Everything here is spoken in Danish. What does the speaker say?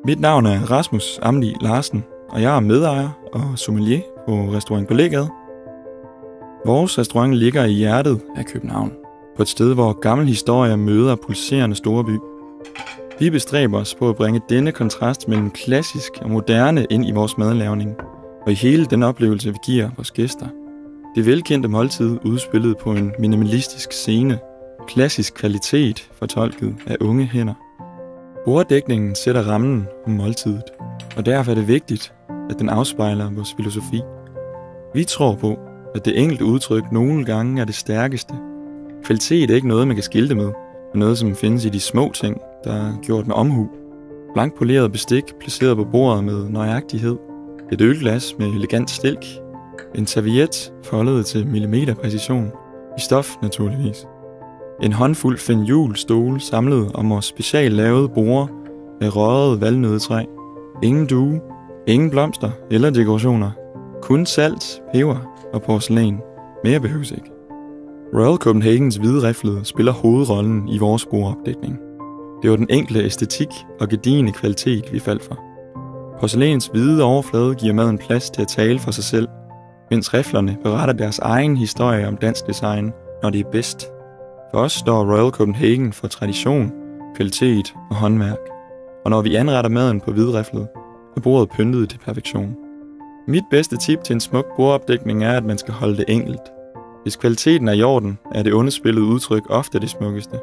Mit navn er Rasmus Amli Larsen, og jeg er medejer og sommelier på Restaurant Kollegiet. Vores restaurant ligger i hjertet af København, på et sted, hvor gammel historie møder pulserende storby. Vi bestræber os på at bringe denne kontrast mellem klassisk og moderne ind i vores madlavning, og i hele den oplevelse, vi giver vores gæster. Det velkendte måltid udspillet på en minimalistisk scene, klassisk kvalitet fortolket af unge hænder. Borddækningen sætter rammen om måltidet, og derfor er det vigtigt, at den afspejler vores filosofi. Vi tror på, at det enkelte udtryk nogle gange er det stærkeste. Kvalitet er ikke noget, man kan skilte med, men noget, som findes i de små ting, der er gjort med omhu. Blankpoleret bestik placeret på bordet med nøjagtighed. Et ølglas med elegant stilk. En serviet foldet til millimeterpræcision. I stof naturligvis. En håndfuld fenjulstole samlet om vores specielt lavede borde med røget valnødetræ. Ingen due, ingen blomster eller dekorationer. Kun salt, peber og porcelæn. Mere behøves ikke. Royal Copenhagens hvide riflede spiller hovedrollen i vores bordopdækning. Det var den enkle æstetik og gedigne kvalitet, vi faldt for. Porcelæns hvide overflade giver maden plads til at tale for sig selv, mens riflerne beretter deres egen historie om dansk design, når det er bedst. For os står Royal Copenhagen for tradition, kvalitet og håndværk. Og når vi anretter maden på hvidriflet, er bordet pyntet til perfektion. Mit bedste tip til en smuk bordopdækning er, at man skal holde det enkelt. Hvis kvaliteten er i orden, er det underspillede udtryk ofte det smukkeste.